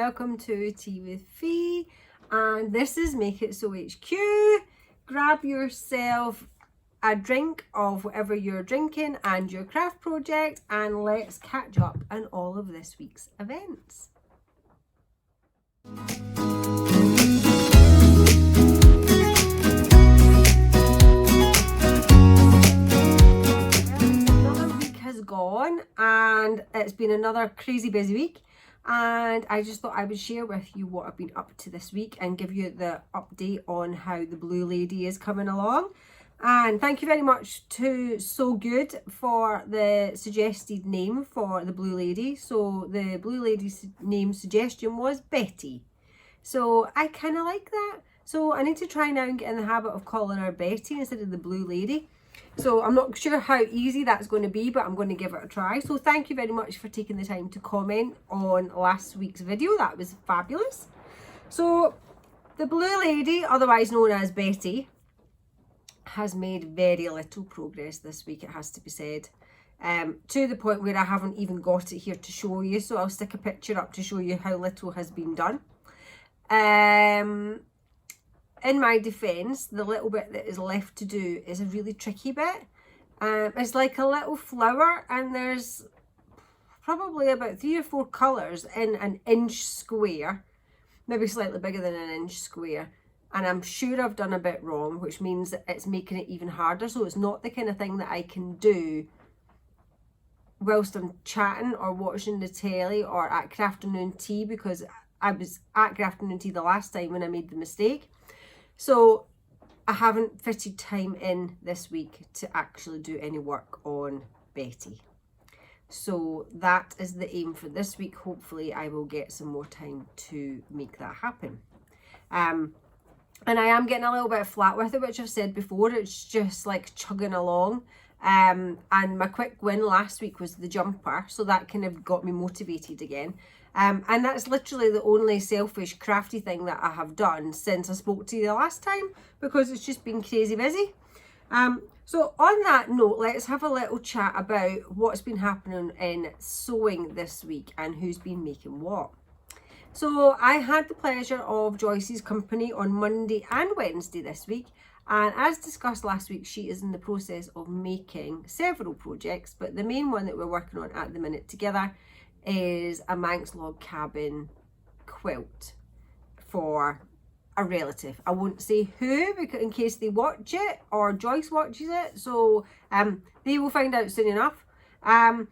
welcome to Tea with Fee, and this is Make It So HQ. Grab yourself a drink of whatever you're drinking and your craft project, and let's catch up on all of this week's events. Another week has gone and it's been another crazy busy week, and I just thought I would share with you what I've been up to this week and give you the update on how the Blue Lady is coming along. And thank you very much to So Good for the suggested name for the Blue Lady. So the Blue Lady's name suggestion was Betty. So I kind of like that. So I need to try now and get in the habit of calling her Betty instead of the Blue Lady. So I'm not sure how easy that's going to be, but I'm going to give it a try. So thank you very much for taking the time to comment on last week's video. That was fabulous. So the Blue Lady, otherwise known as Betty, has made very little progress this week, it has to be said. To the point where I haven't even got it here to show you. So I'll stick a picture up to show you how little has been done. In my defence, the little bit that is left to do is a really tricky bit. It's like a little flower, and there's probably about 3 or 4 colours in an inch square, maybe slightly bigger than an inch square. And I'm sure I've done a bit wrong, which means that it's making it even harder. So it's not the kind of thing that I can do whilst I'm chatting or watching the telly or at Crafternoon Tea, because I was at Crafternoon Tea the last time when I made the mistake. So I haven't fitted time in this week to actually do any work on Betty. So that is the aim for this week. Hopefully I will get some more time to make that happen. And I am getting a little bit flat with it, which I've said before. It's just like chugging along. And my quick win last week was the jumper. So that kind of got me motivated again. And that's literally the only selfish crafty thing that I have done since I spoke to you the last time, because it's just been crazy busy. So on that note, let's have a little chat about what's been happening in sewing this week and who's been making what. So I had the pleasure of Joyce's company on Monday and Wednesday this week, and as discussed last week, she is in the process of making several projects, but the main one that we're working on at the minute together is a Manx log cabin quilt for a relative. I won't say who, because in case they watch it or Joyce watches it, so they will find out soon enough. And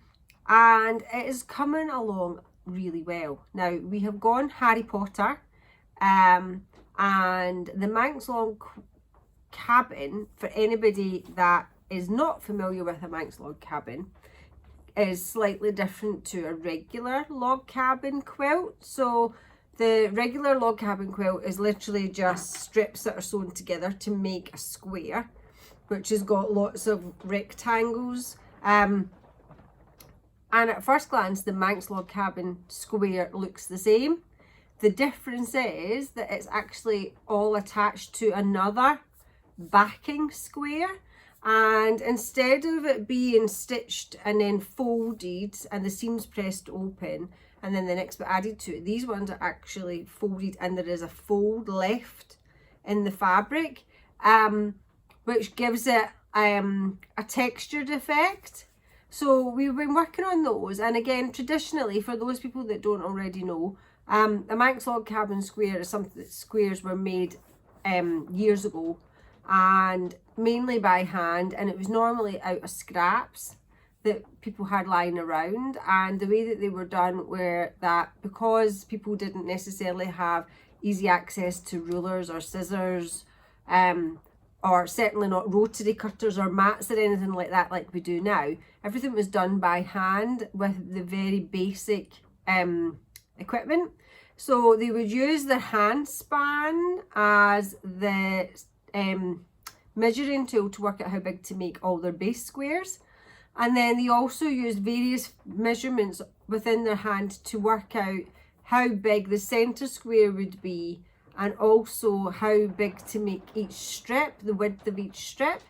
it is coming along really well. Now we have gone Harry Potter, and the Manx log cabin, for anybody that is not familiar with a Manx log cabin, is slightly different to a regular log cabin quilt. So the regular log cabin quilt is literally just strips that are sewn together to make a square, which has got lots of rectangles. And at first glance, the Manx log cabin square looks the same. The difference is that it's actually all attached to another backing square. And instead of it being stitched and then folded and the seams pressed open and then the next bit added to it, these ones are actually folded and there is a fold left in the fabric, which gives it a textured effect. So we've been working on those, and again, traditionally, for those people that don't already know, a Manx log cabin square is something that squares were made years ago, and mainly by hand, and it was normally out of scraps that people had lying around. And the way that they were done were that, because people didn't necessarily have easy access to rulers or scissors, or certainly not rotary cutters or mats or anything like that like we do now. Everything was done by hand with the very basic equipment. So they would use their hand span as the measuring tool to work out how big to make all their base squares. And then they also used various measurements within their hand to work out how big the centre square would be, and also how big to make each strip, the width of each strip.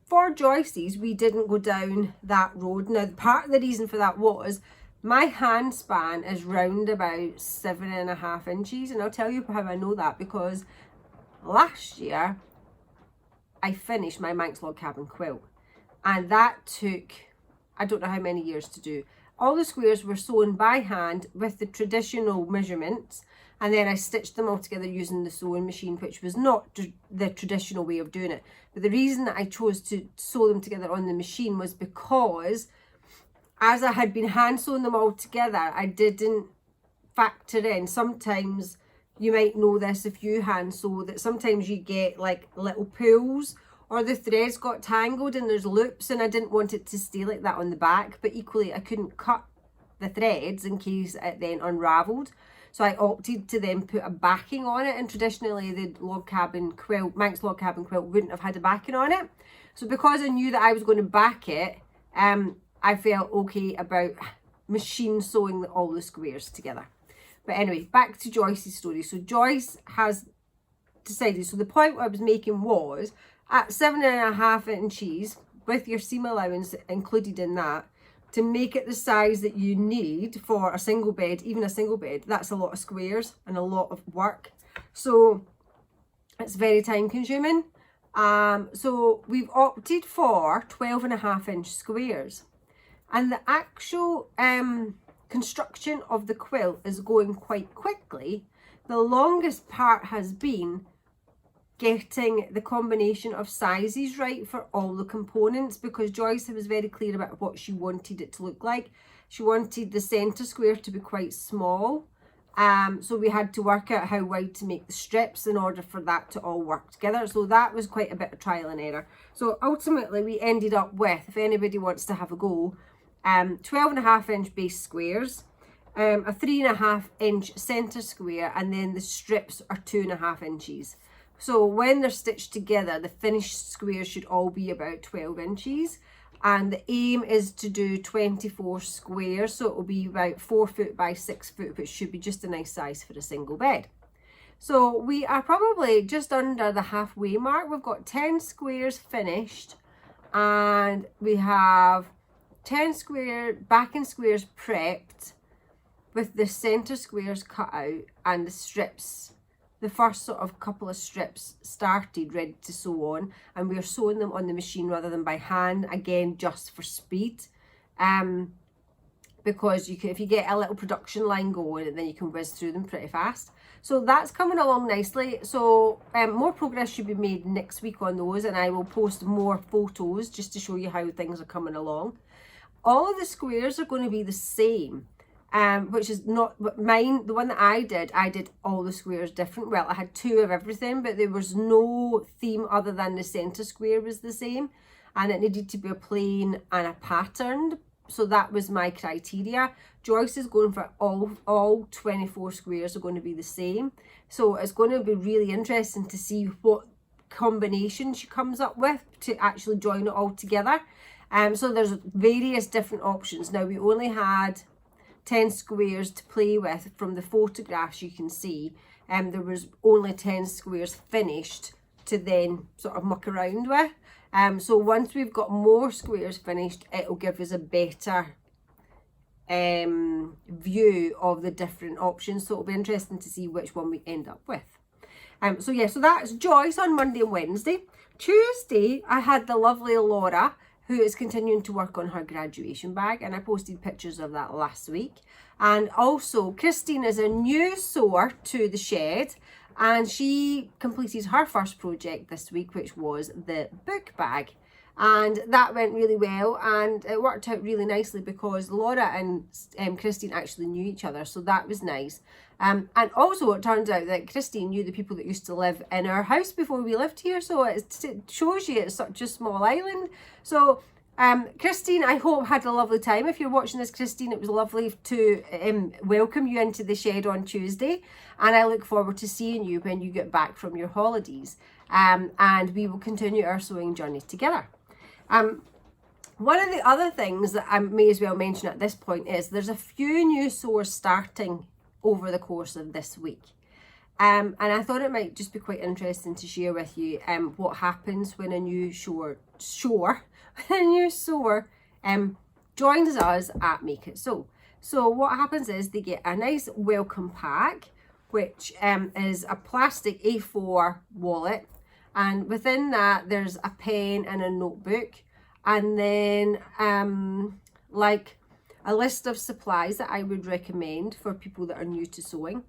For Joyce's, we didn't go down that road. Now, part of the reason for that was My hand span is round about 7.5 inches, and I'll tell you how I know that, because last year I finished my Manx log cabin quilt, and that took, I don't know how many years to do. All the squares were sewn by hand with the traditional measurements, and then I stitched them all together using the sewing machine, which was not the traditional way of doing it. But the reason that I chose to sew them together on the machine was because as I had been hand sewing them all together, I didn't factor in, sometimes, you might know this if you hand sew, that sometimes you get like little pulls, or the threads got tangled and there's loops, and I didn't want it to stay like that on the back, but equally I couldn't cut the threads in case it then unravelled. So I opted to then put a backing on it, and traditionally the log cabin quilt, Manx log cabin quilt, wouldn't have had a backing on it. So because I knew that I was going to back it, I felt okay about machine sewing all the squares together. But anyway, back to Joyce's story. So Joyce has decided, so the point I was making was, at 7.5 inches, with your seam allowance included in that, to make it the size that you need for a single bed, even a single bed, that's a lot of squares and a lot of work. So it's very time consuming. So we've opted for 12.5 inch squares. And the actual construction of the quilt is going quite quickly. The longest part has been getting the combination of sizes right for all the components, because Joyce was very clear about what she wanted it to look like. She wanted the centre square to be quite small. So we had to work out how wide to make the strips in order for that to all work together. So that was quite a bit of trial and error. So ultimately we ended up with, if anybody wants to have a go, 12.5 inch base squares, a 3.5 inch centre square, and then the strips are 2.5 inches. So when they're stitched together, the finished squares should all be about 12 inches. And the aim is to do 24 squares, so it will be about 4 foot by 6 foot, which should be just a nice size for a single bed. So we are probably just under the halfway mark. We've got 10 squares finished, and we have 10 backing squares prepped, with the centre squares cut out and the strips, the first sort of couple of strips started, ready to sew on, and we are sewing them on the machine rather than by hand, again just for speed, because you can, if you get a little production line going, then you can whiz through them pretty fast. So that's coming along nicely. So more progress should be made next week on those, and I will post more photos just to show you how things are coming along. All of the squares are going to be the same. Which is not mine. The one that I did all the squares different. Well, I had 2 of everything, but there was no theme other than the centre square was the same, and it needed to be a plain and a patterned. So that was my criteria. Joyce is going for all 24 squares are going to be the same. So it's going to be really interesting to see what combination she comes up with to actually join it all together. So there's various different options. Now we only had 10 squares to play with from the photographs you can see, and there was only 10 squares finished to then sort of muck around with. So once we've got more squares finished, it'll give us a better view of the different options. So it'll be interesting to see which one we end up with. So yeah, so that's Joyce on Monday and Wednesday. Tuesday, I had the lovely Laura, who is continuing to work on her graduation bag, and I posted pictures of that last week. And also Christine is a new sewer to the shed, and she completed her first project this week, which was the book bag, and that went really well, and it worked out really nicely because Laura and Christine actually knew each other, so that was nice. And also it turns out that Christine knew the people that used to live in our house before we lived here, so it shows you it's such a small island. So Christine, I hope, had a lovely time. If you're watching this, Christine, it was lovely to welcome you into the shed on Tuesday, and I look forward to seeing you when you get back from your holidays, and we will continue our sewing journey together. One of the other things that I may as well mention at this point is there's a few new sewers starting over the course of this week. And I thought it might just be quite interesting to share with you what happens when a new sewer joins us at Make It Sew. So what happens is they get a nice welcome pack, which is a plastic A4 wallet, and within that there's a pen and a notebook, and then like a list of supplies that I would recommend for people that are new to sewing,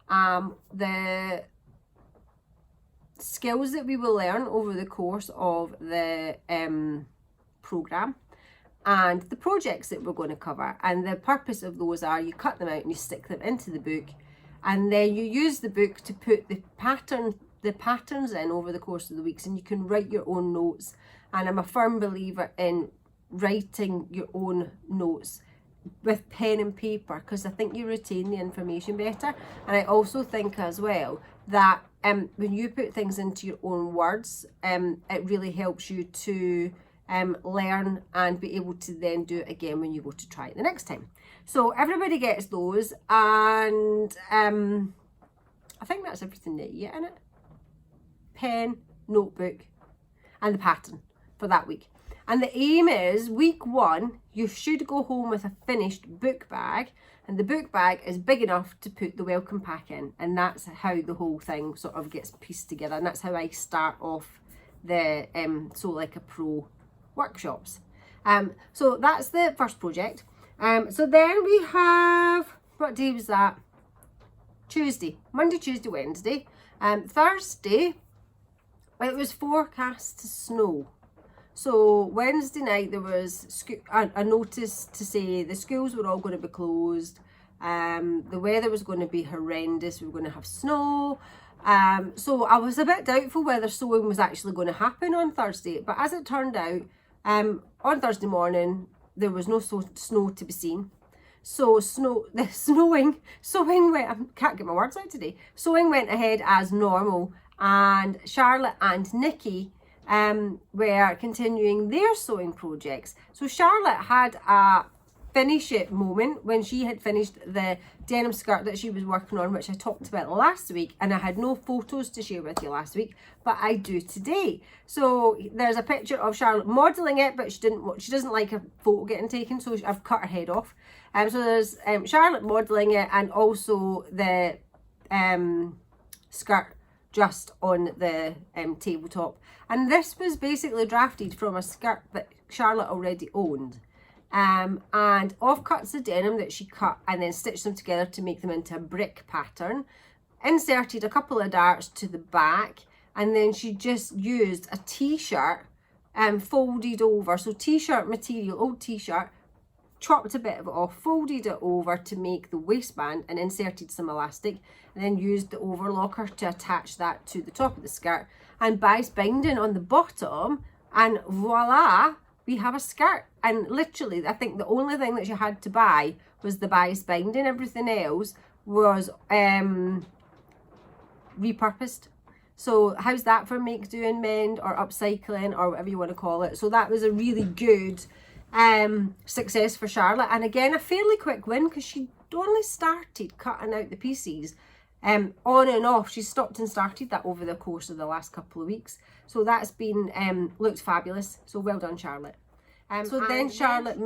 the skills that we will learn over the course of the program, and the projects that we're going to cover. And the purpose of those are you cut them out and you stick them into the book, and then you use the book to put the patterns in over the course of the weeks, and you can write your own notes. And I'm a firm believer in writing your own notes with pen and paper, because I think you retain the information better. And I also think as well that when you put things into your own words, it really helps you to learn and be able to then do it again when you go to try it the next time. So everybody gets those, and I think that's everything that you get in it. Pen, notebook, and the pattern for that week. And the aim is week 1, you should go home with a finished book bag, and the book bag is big enough to put the welcome pack in. And that's how the whole thing sort of gets pieced together. And that's how I start off the Sew Like a Pro workshops. So that's the first project. So then we have, what day was that? Tuesday, Monday, Tuesday, Wednesday. Thursday, it was forecast to snow. So Wednesday night there was a notice to say the schools were all going to be closed. The weather was going to be horrendous. We were going to have snow. So I was a bit doubtful whether sewing was actually going to happen on Thursday. But as it turned out, on Thursday morning there was no snow to be seen. So sewing went, I can't get my words out today. Sewing went ahead as normal, and Charlotte and Nikki were continuing their sewing projects. So Charlotte had a finish it moment when she had finished the denim skirt that she was working on, which I talked about last week, and I had no photos to share with you last week, but I do today. So there's a picture of Charlotte modelling it, but she doesn't like a photo getting taken, so I've cut her head off. So there's Charlotte modelling it, and also the skirt just on the tabletop. And this was basically drafted from a skirt that Charlotte already owned. And offcuts of denim that she cut and then stitched them together to make them into a brick pattern. Inserted a couple of darts to the back, and then she just used a t-shirt folded over. So t-shirt material, old t-shirt, chopped a bit of it off, folded it over to make the waistband, and inserted some elastic, and then used the overlocker to attach that to the top of the skirt, and bias binding on the bottom, and voila, we have a skirt. And literally, I think the only thing that she had to buy was the bias binding. Everything else was repurposed. So how's that for make, do and mend, or upcycling, or whatever you want to call it? So that was a really good success for Charlotte, and again a fairly quick win, because she only started cutting out the pieces on and off. She stopped and started that over the course of the last couple of weeks, so that's been looked fabulous. So well done, Charlotte. So then Charlotte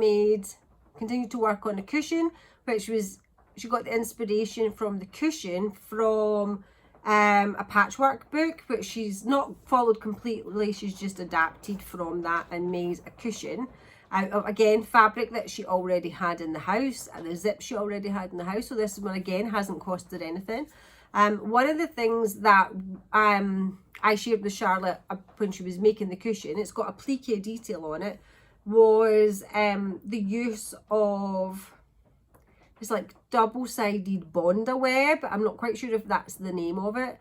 continued to work on a cushion, which was, she got the inspiration from the cushion from a patchwork book, which she's not followed completely. She's just adapted from that and made a cushion out of, again, fabric that she already had in the house, and the zip she already had in the house. So this one again hasn't costed anything. One of the things that I shared with Charlotte when she was making the cushion, it's got a plique detail on it, was the use of, it's like double-sided Bonda web. I'm not quite sure if that's the name of it.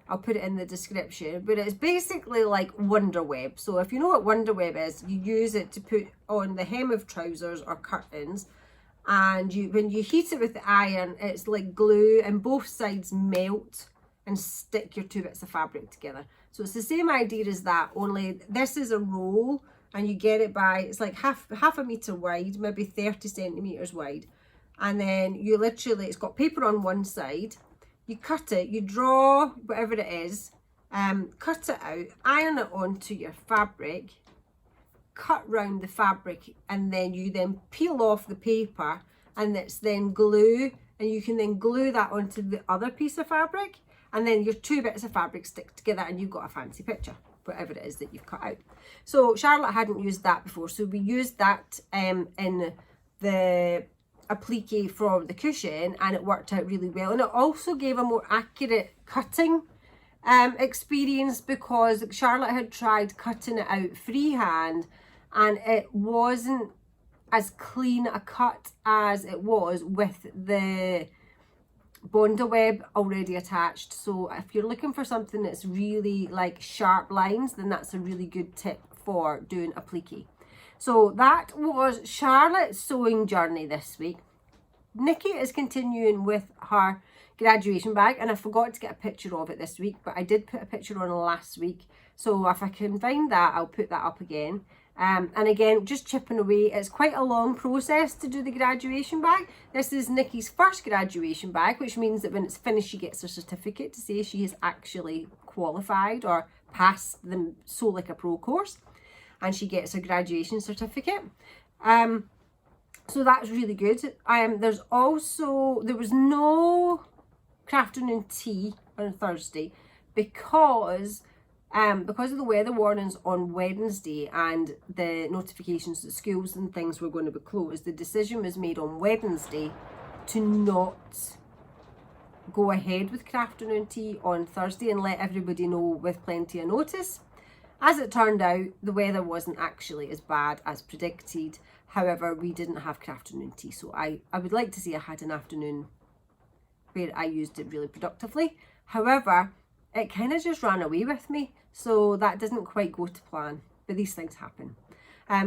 I'll put it in the description, but it's basically like Wonder Web. So if you know what Wonder Web is, you use it to put on the hem of trousers or curtains, and when you heat it with the iron, it's like glue, and both sides melt and stick your two bits of fabric together. So it's the same idea as that, only this is a roll, and you get it by, it's like half a metre wide, maybe 30 centimetres wide. And then you literally, it's got paper on one side, you cut it, you draw whatever it is, cut it out, iron it onto your fabric, cut round the fabric, and then you then peel off the paper and it's then glue, and you can then glue that onto the other piece of fabric, and then your two bits of fabric stick together and you've got a fancy picture, whatever it is that you've cut out. So Charlotte hadn't used that before, so we used that in the applique from the cushion, and it worked out really well, and it also gave a more accurate cutting experience, because Charlotte had tried cutting it out freehand and it wasn't as clean a cut as it was with the Bonda web already attached. So if you're looking for something that's really like sharp lines, then that's a really good tip for doing applique. So that was Charlotte's sewing journey this week. Nikki is continuing with her graduation bag, and I forgot to get a picture of it this week, but I did put a picture on last week, so if I can find that, I'll put that up again. And again, just chipping away. It's quite a long process to do the graduation bag. This is Nikki's first graduation bag, which means that when it's finished she gets a certificate to say she is actually qualified or passed the Sew Like a Pro course, and she gets a graduation certificate. So that's really good. There was no crafting tea on Thursday because of the weather warnings on Wednesday and the notifications that schools and things were going to be closed. The decision was made on Wednesday to not go ahead with crafting tea on Thursday and let everybody know with plenty of notice. As it turned out, the weather wasn't actually as bad as predicted. However, we didn't have crafting tea, so I would like to say I had an afternoon where I used it really productively. However, it kind of just ran away with me, so that didn't quite go to plan, but these things happen.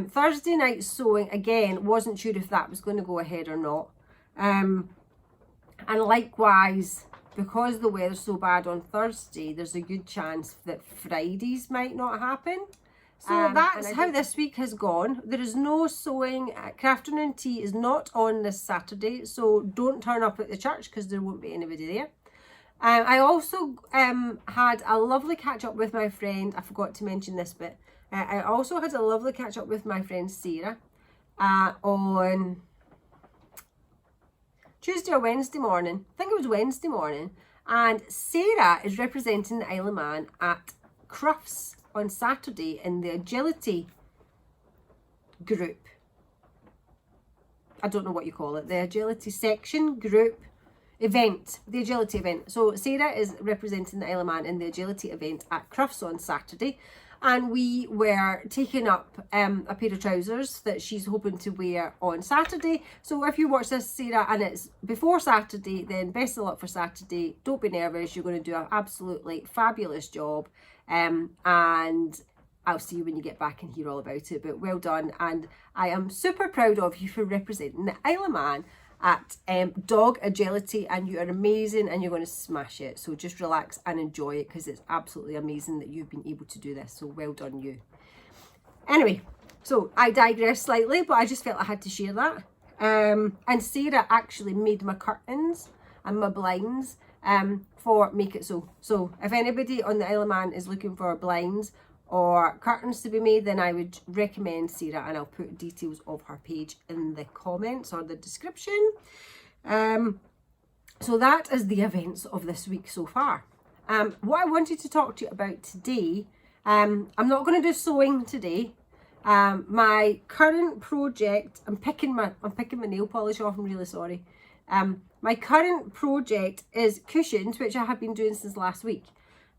Thursday night sewing, again, wasn't sure if that was going to go ahead or not. And likewise, because the weather's so bad on Thursday, there's a good chance that Fridays might not happen. So that's how this week has gone. There is no sewing. Crafting tea is not on this Saturday, so don't turn up at the church because there won't be anybody there. I also had a lovely catch up with my friend. I forgot to mention this bit. I also had a lovely catch up with my friend Sarah on Tuesday or Wednesday morning. I think it was Wednesday morning. And Sarah is representing the Isle of Man at Crufts on Saturday in the agility group. I don't know what you call it. The agility section group event, the agility event. So Sarah is representing the Isle of Man in the agility event at Crufts on Saturday, and we were taking up a pair of trousers that she's hoping to wear on Saturday. So if you watch this, Sarah, and it's before Saturday, then best of luck for Saturday. Don't be nervous, you're going to do an absolutely fabulous job, and I'll see you when you get back and hear all about it. But well done, and I am super proud of you for representing the Isle of Man at dog agility, and you are amazing and you're going to smash it. So just relax and enjoy it, because it's absolutely amazing that you've been able to do this. So well done you. Anyway, so I digress slightly, but I just felt I had to share that. And Sarah actually made my curtains and my blinds for Make It Sew. So if anybody on the Isle of Man is looking for blinds or curtains to be made, then I would recommend Sarah, and I'll put details of her page in the comments or the description. So that is the events of this week so far. What I wanted to talk to you about today, I'm not going to do sewing today. My current project, I'm picking my nail polish off, I'm really sorry. My current project is cushions, which I have been doing since last week.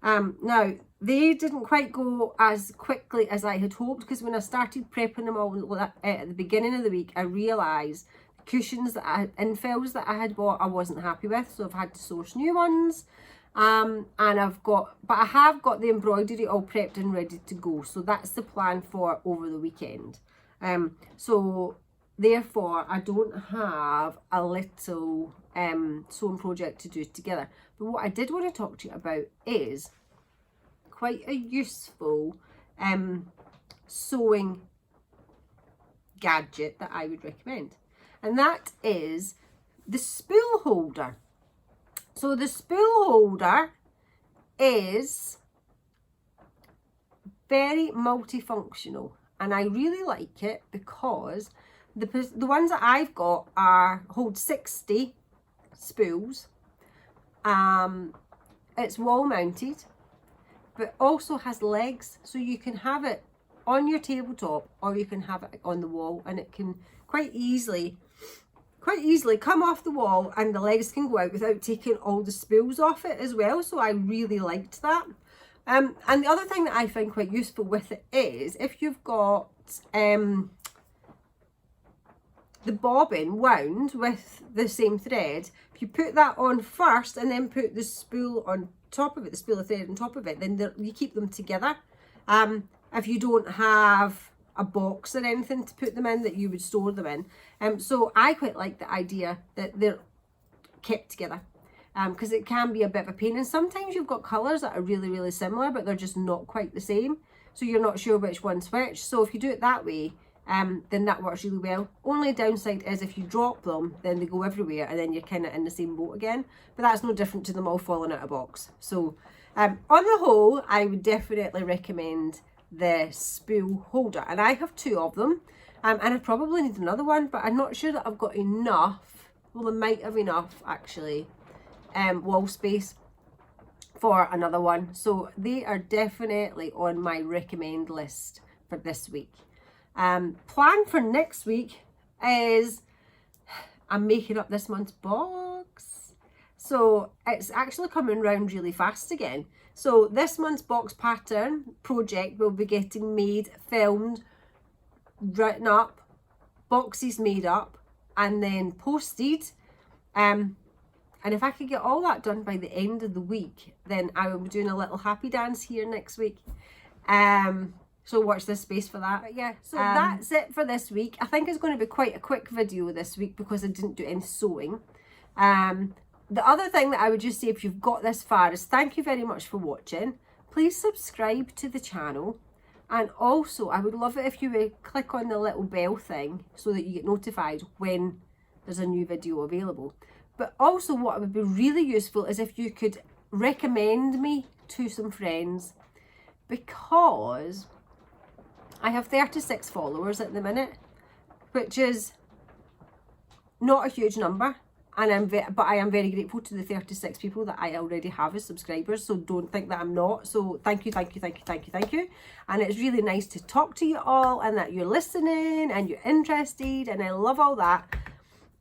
Now, they didn't quite go as quickly as I had hoped, because when I started prepping them all at the beginning of the week, I realised the cushions that I had, infills that I had bought, I wasn't happy with, so I've had to source new ones. And I have got the embroidery all prepped and ready to go, so that's the plan for over the weekend. So therefore I don't have a little sewing project to do together. But what I did want to talk to you about is quite a useful sewing gadget that I would recommend, and that is the spool holder. So the spool holder is very multifunctional, and I really like it because The ones that I've got hold 60 spools. It's wall mounted, but also has legs, so you can have it on your tabletop or you can have it on the wall, and it can quite easily come off the wall, and the legs can go out without taking all the spools off it as well. So I really liked that. And the other thing that I find quite useful with it is if you've got the bobbin wound with the same thread, if you put that on first and then put the spool on top of it, the spool of thread on top of it, then you keep them together. If you don't have a box or anything to put them in that you would store them in. So I quite like the idea that they're kept together, because it can be a bit of a pain, and sometimes you've got colours that are really, really similar but they're just not quite the same, so you're not sure which one's which. So if you do it that way, then that works really well. Only downside is if you drop them, then they go everywhere and then you're kind of in the same boat again, but that's no different to them all falling out of box. So on the whole, I would definitely recommend the spool holder, and I have 2 of them, and I probably need another one, but I'm not sure that I've got enough. Well, I might have enough actually wall space for another one, so they are definitely on my recommend list for this week. Plan for next week is I'm making up this month's box, so it's actually coming round really fast again. So this month's box pattern project will be getting made, filmed, written up, boxes made up, and then posted. And if I could get all that done by the end of the week, then I will be doing a little happy dance here next week. So watch this space for that. But yeah, so that's it for this week. I think it's going to be quite a quick video this week because I didn't do any sewing. The other thing that I would just say, if you've got this far, is thank you very much for watching. Please subscribe to the channel, and also I would love it if you would click on the little bell thing so that you get notified when there's a new video available. But also what would be really useful is if you could recommend me to some friends, because I have 36 followers at the minute, which is not a huge number. And but I am very grateful to the 36 people that I already have as subscribers, so don't think that I'm not. So thank you. And it's really nice to talk to you all, and that you're listening and you're interested, and I love all that.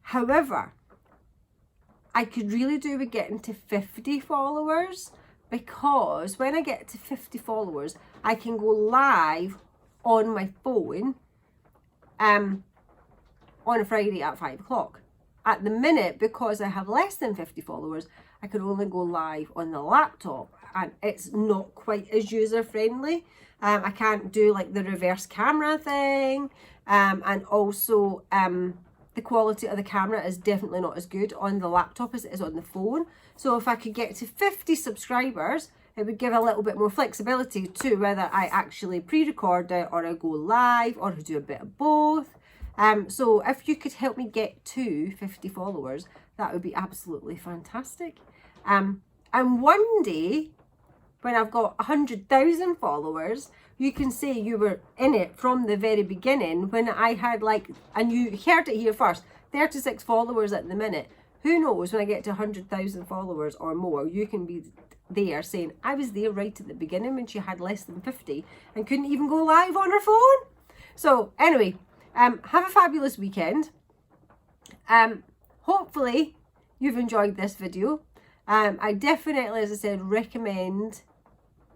However, I could really do with getting to 50 followers, because when I get to 50 followers, I can go live on my phone on a Friday at 5 o'clock. At the minute, because I have less than 50 followers, I can only go live on the laptop, and it's not quite as user friendly. I can't do like the reverse camera thing, and also the quality of the camera is definitely not as good on the laptop as it is on the phone. So if I could get to 50 subscribers, it would give a little bit more flexibility to whether I actually pre-record it or I go live or I do a bit of both. So if you could help me get to 50 followers, that would be absolutely fantastic. And one day, when I've got 100,000 followers, you can say you were in it from the very beginning, when I had and you heard it here first, 36 followers at the minute. Who knows, when I get to 100,000 followers or more, you can be there saying, I was there right at the beginning when she had less than 50 and couldn't even go live on her phone. So anyway, have a fabulous weekend. Hopefully you've enjoyed this video. I definitely, as I said, recommend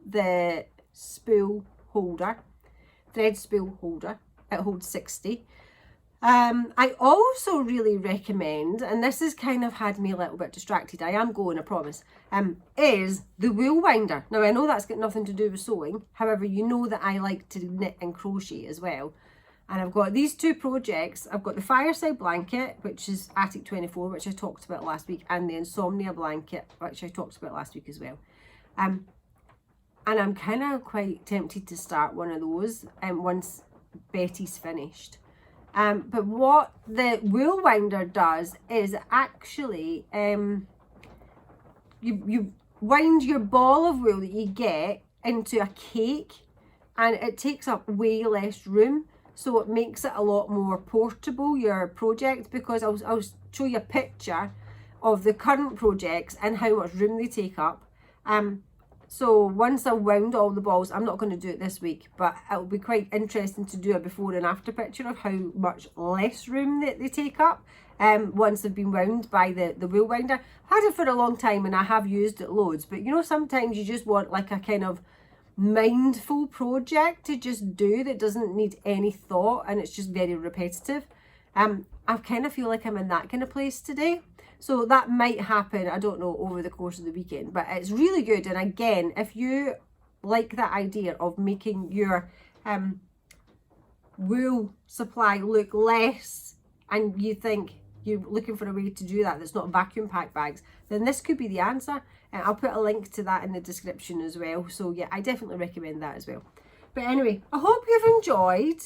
the spool holder, thread spool holder. It holds 60. I also really recommend, and this has kind of had me a little bit distracted, I am going, I promise, is the wool winder. Now I know that's got nothing to do with sewing, however you know that I like to knit and crochet as well. And I've got these 2 projects. I've got the fireside blanket, which is Attic 24, which I talked about last week, and the insomnia blanket, which I talked about last week as well. And I'm kind of quite tempted to start one of those once Betty's finished. But what the wool winder does is actually you wind your ball of wool that you get into a cake, and it takes up way less room. so it makes it a lot more portable, your project, because I'll show you a picture of the current projects and how much room they take up. So once I've wound all the balls, I'm not going to do it this week, but it'll be quite interesting to do a before and after picture of how much less room that they take up once they've been wound by the wheel winder. I've had it for a long time and I have used it loads, but you know, sometimes you just want like a kind of mindful project to just do that doesn't need any thought and it's just very repetitive. I kind of feel like I'm in that kind of place today. So that might happen, I don't know, over the course of the weekend. But it's really good. And again, if you like that idea of making your wool supply look less, and you think you're looking for a way to do that that's not vacuum pack bags, then this could be the answer. And I'll put a link to that in the description as well. So yeah, I definitely recommend that as well. But anyway, I hope you've enjoyed.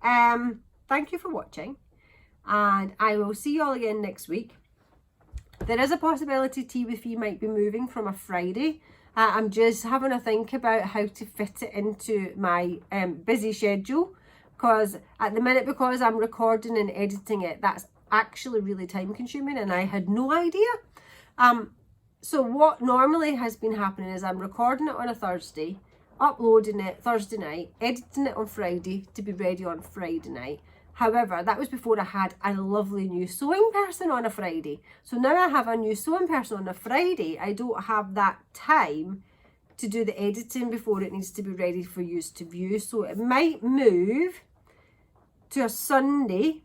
Thank you for watching. And I will see you all again next week. There is a possibility Tea with Fee might be moving from a Friday. I'm just having a think about how to fit it into my busy schedule, because at the minute, because I'm recording and editing it, that's actually really time consuming and I had no idea. So what normally has been happening is I'm recording it on a Thursday, uploading it Thursday night, editing it on Friday to be ready on Friday night. However, that was before I had a lovely new sewing person on a Friday. So now I have a new sewing person on a Friday. I don't have that time to do the editing before it needs to be ready for you to view. So it might move to a Sunday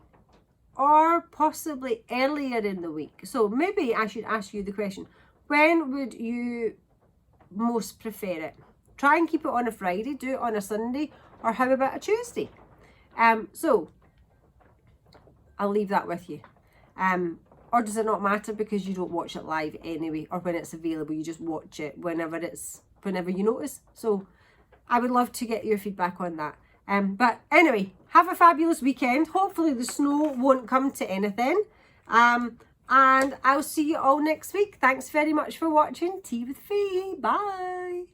or possibly earlier in the week. So maybe I should ask you the question, when would you most prefer it? Try and keep it on a Friday, do it on a Sunday, or how about a Tuesday? So I'll leave that with you. Or does it not matter because you don't watch it live anyway, or when it's available, you just watch it whenever you notice? So I would love to get your feedback on that. But anyway, have a fabulous weekend. Hopefully the snow won't come to anything. And I'll see you all next week. Thanks very much for watching Tea with Fee. Bye.